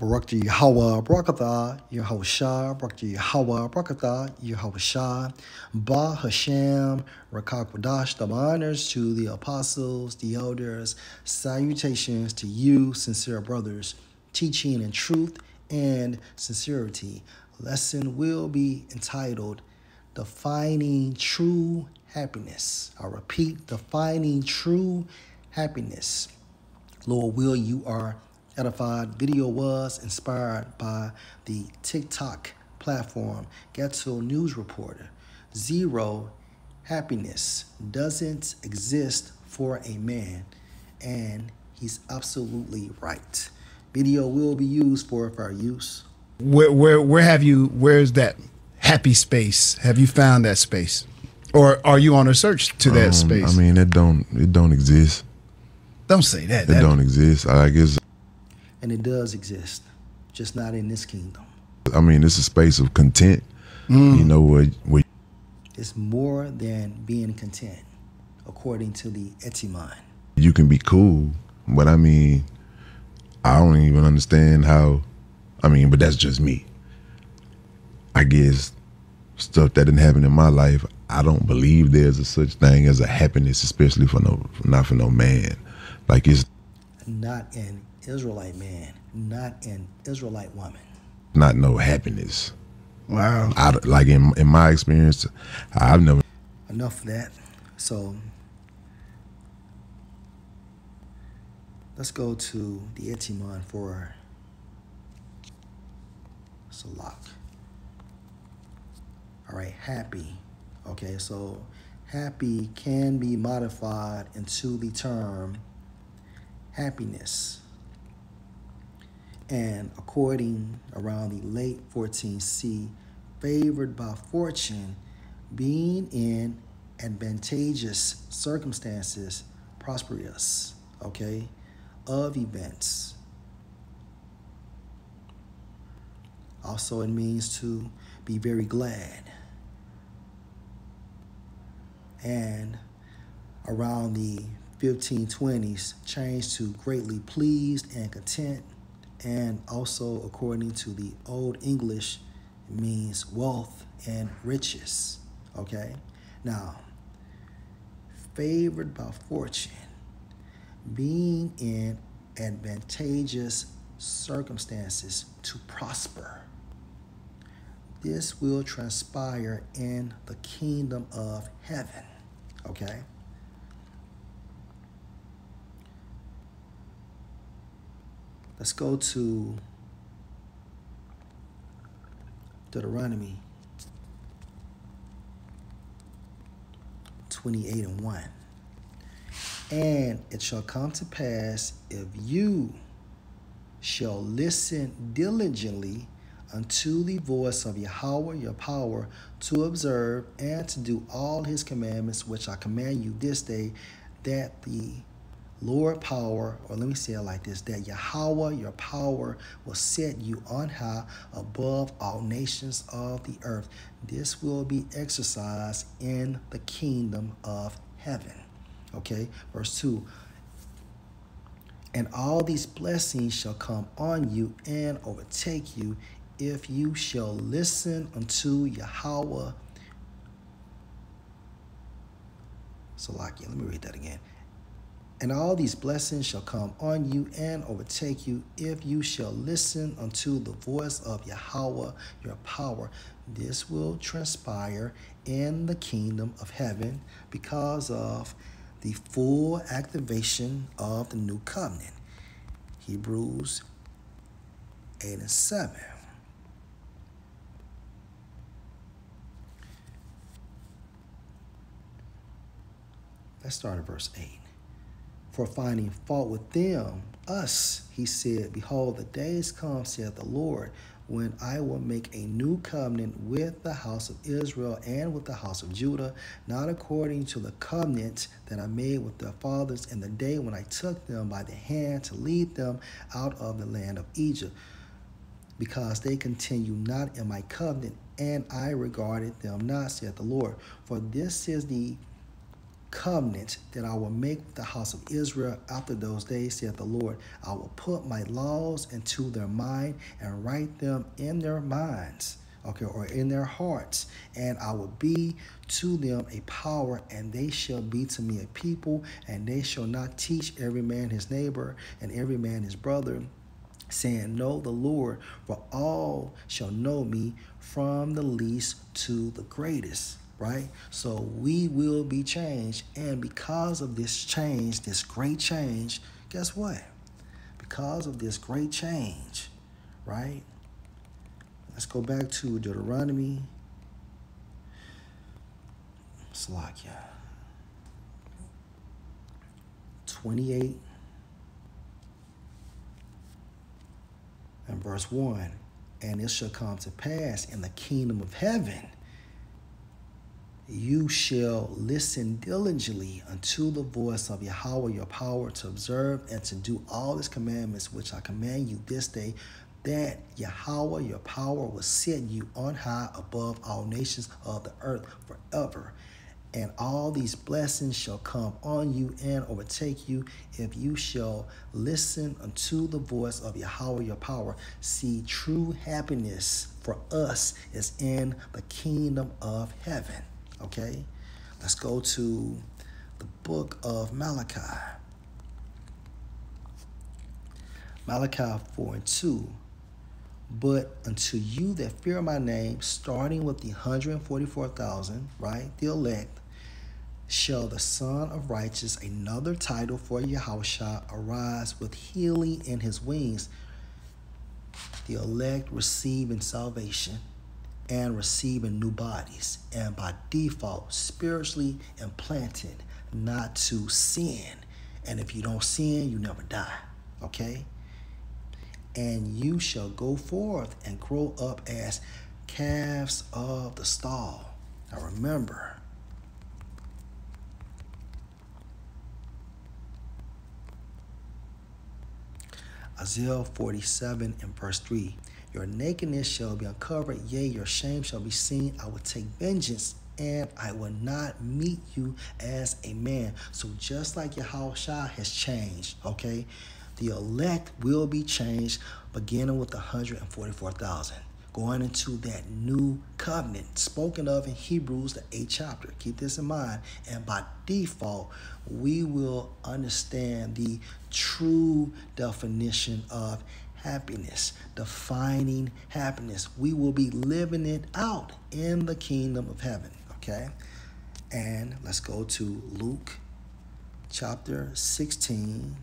Barak Yahweh, Barakatah, Yahushua, Barak Yahweh, Barakatah, Yahushua, Ba Hashem, Rakakwadash, the honors to the apostles, the elders, salutations to you, sincere brothers, teaching in truth and sincerity. Lesson will be entitled Defining True Happiness. I repeat, Defining True Happiness. Lord will, you are edified. Video was inspired by the TikTok platform Ghetto News Reporter. Zero happiness doesn't exist for a man, and he's absolutely right. Video will be used for our use. Where have you? Where's that happy space? Have you found that space, or are you on a search to that space? I mean, it don't exist. Don't say that. It don't exist. I guess. And it does exist, just not in this kingdom. I mean, it's a space of content. You know where It's more than being content, according to the Etimon. you can be cool, but I mean, I don't even understand how. I mean, but that's just me. I guess stuff that didn't happen in my life, I don't believe there's a such thing as a happiness, especially not for no man. Like it's Not an Israelite man, not an Israelite woman. not no happiness. Wow. Like in my experience, I've never. Enough of that. So let's go to the Etimon for Salak. All right, happy. Okay, so happy can be modified into the term happiness. And according around the late 14C, favored by fortune, being in advantageous circumstances, prosperous, okay, of events. Also, it means to be very glad. And around the 1520s, changed to greatly pleased and content. And also, according to the Old English, it means wealth and riches. Okay? Now, favored by fortune, being in advantageous circumstances to prosper. This will transpire in the kingdom of heaven. Okay? Let's go to Deuteronomy 28:1. And it shall come to pass, if you shall listen diligently unto the voice of Yahweh your power, to observe and to do all his commandments which I command you this day, that the Lord power, or let me say it like this, that Yahweh your power will set you on high above all nations of the earth. This will be exercised in the kingdom of heaven. Okay, verse 2. And all these blessings shall come on you and overtake you, if you shall listen unto Yahweh. Salakia, let me read that again. And all these blessings shall come on you and overtake you, if you shall listen unto the voice of Yahweh your power. This will transpire in the kingdom of heaven because of the full activation of the new covenant. Hebrews 8:7. Let's start at verse 8. For finding fault with them, us, he said, behold, the days come, saith the Lord, when I will make a new covenant with the house of Israel and with the house of Judah, not according to the covenant that I made with their fathers in the day when I took them by the hand to lead them out of the land of Egypt, because they continue not in my covenant, and I regarded them not, saith the Lord. For this is the covenant that I will make with the house of Israel after those days, saith the Lord. I will put my laws into their mind and write them in their minds, okay, or in their hearts. And I will be to them a power, and they shall be to me a people, and they shall not teach every man his neighbor and every man his brother, saying, Know the Lord, for all shall know me, from the least to the greatest. Right? So we will be changed. And because of this change, this great change, guess what? Because of this great change, right? Let's go back to Deuteronomy. Slakia. 28 and verse 1. And it shall come to pass in the kingdom of heaven, you shall listen diligently unto the voice of Yahweh your power, to observe and to do all his commandments which I command you this day, that Yahweh your power will set you on high above all nations of the earth forever. And all these blessings shall come on you and overtake you, if you shall listen unto the voice of Yahweh your power. See, true happiness for us is in the kingdom of heaven. Okay, let's go to the book of Malachi. Malachi 4 and 2. But unto you that fear my name, starting with the 144,000, right, the elect, shall the Son of Righteousness, another title for Yahushua, arise with healing in his wings. The elect receiving salvation and receiving new bodies, and by default spiritually implanted not to sin. And if you don't sin, you never die. Okay? And you shall go forth and grow up as calves of the stall. Now remember, Isaiah 47 and verse 3. Your nakedness shall be uncovered, yea, your shame shall be seen. I will take vengeance, and I will not meet you as a man. So just like Yahushua has changed, okay, the elect will be changed, beginning with 144,000, going into that new covenant spoken of in Hebrews, the 8th chapter. Keep this in mind. And by default, we will understand the true definition of happiness, defining happiness. We will be living it out in the kingdom of heaven, okay? And let's go to Luke chapter 16,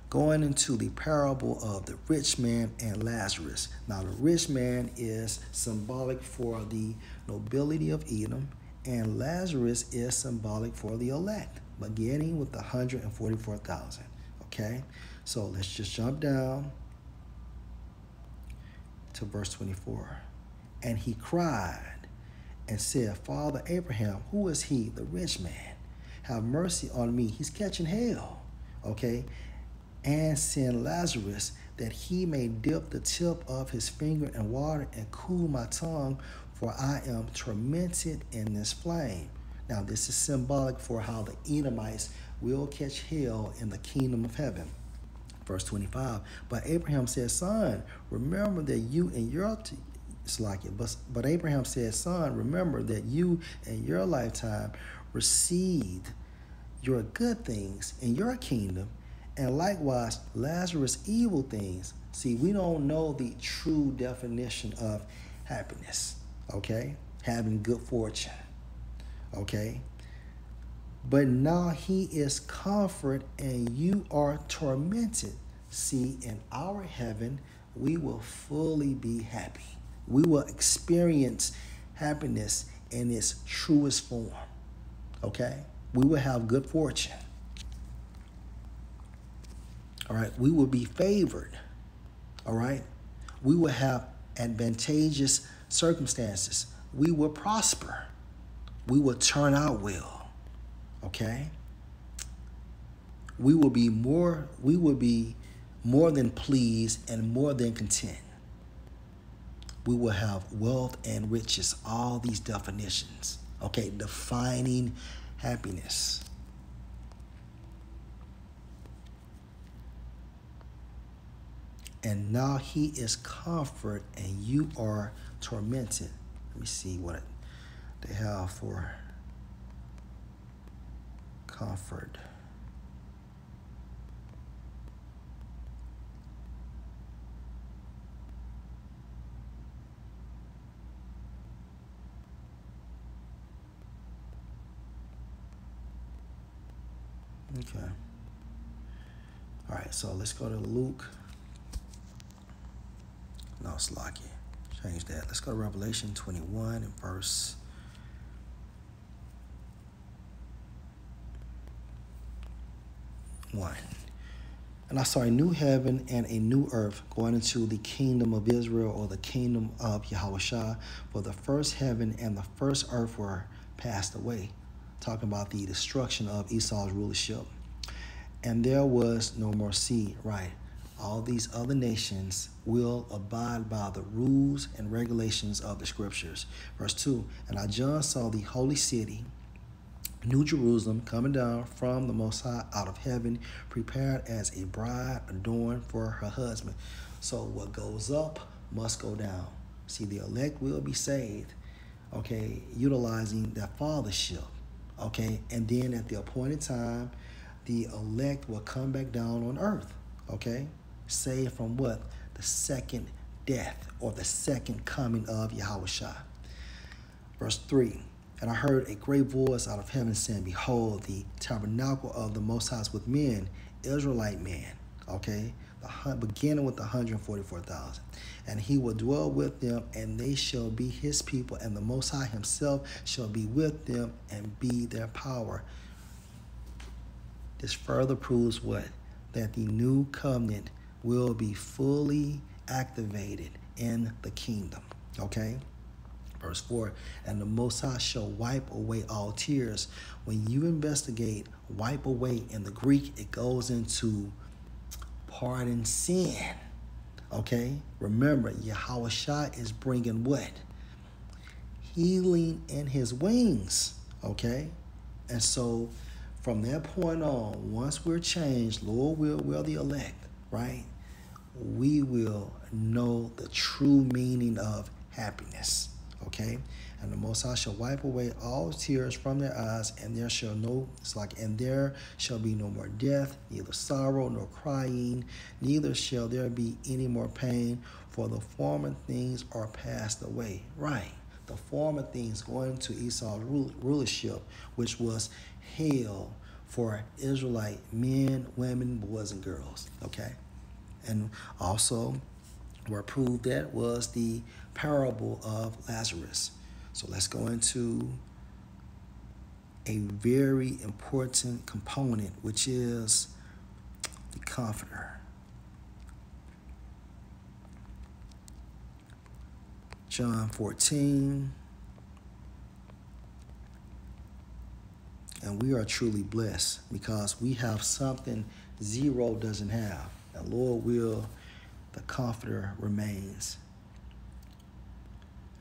going into the parable of the rich man and Lazarus. Now, the rich man is symbolic for the nobility of Edom, and Lazarus is symbolic for the elect, beginning with the 144,000, okay? So let's just jump down to verse 24. And he cried and said, Father Abraham, who is he, the rich man? Have mercy on me. He's catching hell, okay? And send Lazarus that he may dip the tip of his finger in water and cool my tongue, for I am tormented in this flame. Now, this is symbolic for how the Edomites will catch hell in the kingdom of heaven. Verse 25, but Abraham said, Son, remember that you and your but Abraham said, Son, remember that you in your lifetime received your good things in your kingdom, and likewise Lazarus evil things. See, we don't know the true definition of happiness, okay? Having good fortune, okay? But now he is comfort and you are tormented. See, in our heaven, we will fully be happy. We will experience happiness in its truest form, okay? We will have good fortune, all right? We will be favored, all right? We will have advantageous circumstances. We will prosper. We will turn out well. Okay, we will be more than pleased and more than content. We will have wealth and riches, all these definitions. Okay, defining happiness. And now he is comfort and you are tormented. Let me see what they have for comfort. Okay. All right, so let's go to Luke. No, it's Slocky. Change that. Let's go to Revelation 21 and verse 1. And I saw a new heaven and a new earth going into the kingdom of Israel, or the kingdom of Yahushua. For the first heaven and the first earth were passed away. Talking about the destruction of Esau's rulership. And there was no more sea. Right. All these other nations will abide by the rules and regulations of the scriptures. Verse 2. And I, John, saw the holy city, New Jerusalem, coming down from the Most High out of heaven, prepared as a bride adorned for her husband. So what goes up must go down. See, the elect will be saved, okay, utilizing that fathership, okay? And then at the appointed time, the elect will come back down on earth, okay? Saved from what? The second death, or the second coming of Yahushua. Verse 3. And I heard a great voice out of heaven saying, behold, the tabernacle of the Most High is with men, Israelite men, okay? Beginning with the 144,000. And he will dwell with them, and they shall be his people, and the Most High himself shall be with them and be their power. This further proves what? That the new covenant will be fully activated in the kingdom, okay? Verse 4, and the Most High shall wipe away all tears. When you investigate wipe away in the Greek, it goes into pardon sin, okay? Remember, Yahushua is bringing what? Healing in his wings, okay? And so from that point on, once we're changed, Lord will the elect, right? We will know the true meaning of happiness. Okay, and the Most High shall wipe away all tears from their eyes, and there shall be no more death, neither sorrow nor crying, neither shall there be any more pain, for the former things are passed away. Right, the former things going to Esau's rulership, which was hell for Israelite men, women, boys, and girls. Okay, and also where proved that was the parable of Lazarus. So let's go into a very important component, which is the Comforter. John 14. And we are truly blessed because we have something zero doesn't have. And Lord will, the Comforter remains.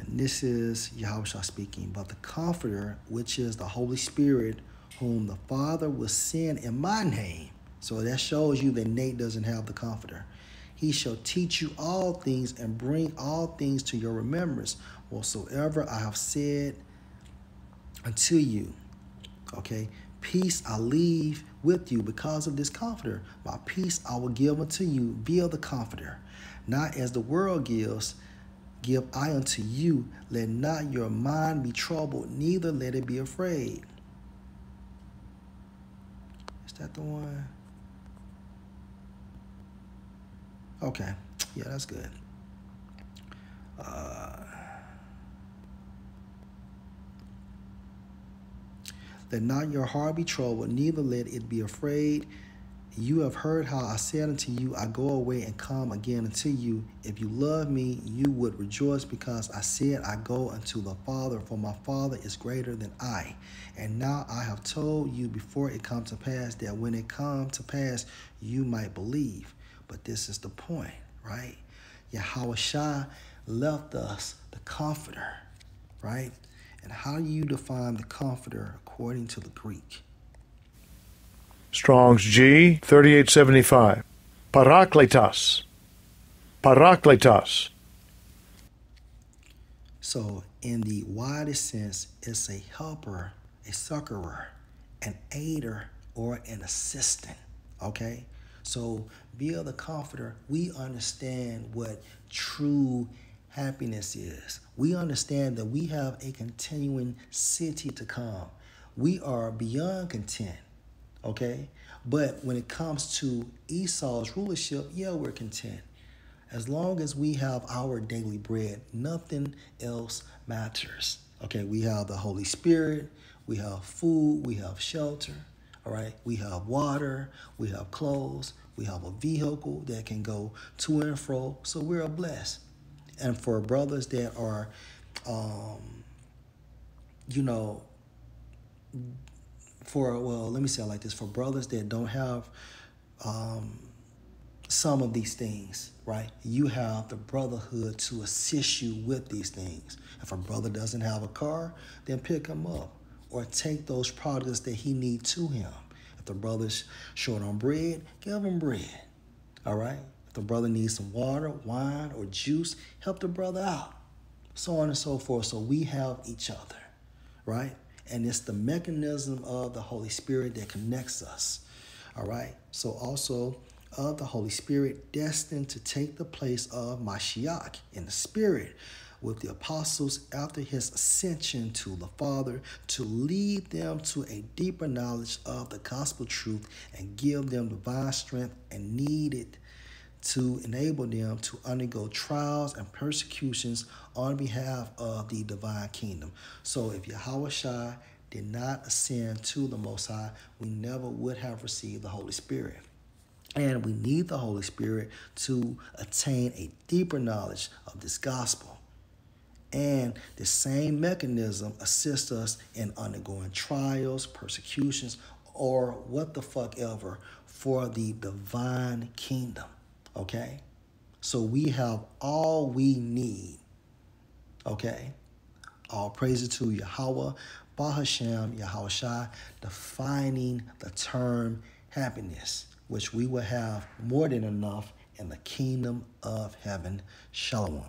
And this is Yahushua speaking. But the Comforter, which is the Holy Spirit, whom the Father will send in my name. So that shows you that Nate doesn't have the Comforter. He shall teach you all things and bring all things to your remembrance, whatsoever I have said unto you. Okay? Peace I leave with you because of this Comforter. My peace I will give unto you via the Comforter. Not as the world gives, give I unto you. Let not your mind be troubled, neither let it be afraid. Is that the one? Okay. Yeah, that's good. Let not your heart be troubled, neither let it be afraid. You have heard how I said unto you, I go away and come again unto you. If you love me, you would rejoice because I said, I go unto the Father, for my Father is greater than I. And now I have told you before it come to pass, that when it come to pass, you might believe. But this is the point, right? Yahushua left us the Comforter, right? And how do you define the Comforter according to the Greek? Strong's G 3875. Parakletos. Parakletos. So, in the widest sense, it's a helper, a succorer, an aider, or an assistant. Okay? So, via the Comforter, we understand what true happiness is. We understand that we have a continuing city to come. We are beyond content. Okay? But when it comes to Esau's rulership, yeah, we're content. As long as we have our daily bread, nothing else matters. Okay, we have the Holy Spirit, we have food, we have shelter, all right? We have water, we have clothes, we have a vehicle that can go to and fro, so we're blessed. And for brothers that are, let me say it like this, for brothers that don't have some of these things, right? You have the brotherhood to assist you with these things. If a brother doesn't have a car, then pick him up or take those products that he needs to him. If the brother's short on bread, give him bread, all right? If the brother needs some water, wine, or juice, help the brother out, so on and so forth. So we have each other, right? And it's the mechanism of the Holy Spirit that connects us, all right? So also, of the Holy Spirit destined to take the place of Mashiach in the Spirit with the apostles after his ascension to the Father to lead them to a deeper knowledge of the gospel truth and give them divine strength and needed to enable them to undergo trials and persecutions on behalf of the divine kingdom. So if Yahushua did not ascend to the Most High, we never would have received the Holy Spirit. And we need the Holy Spirit to attain a deeper knowledge of this gospel. And the same mechanism assists us in undergoing trials, persecutions, or what the fuck ever for the divine kingdom. Okay? So we have all we need. Okay? All praises to Yahweh, Bahashem, Yahushua, defining the term happiness, which we will have more than enough in the kingdom of heaven. Shalom.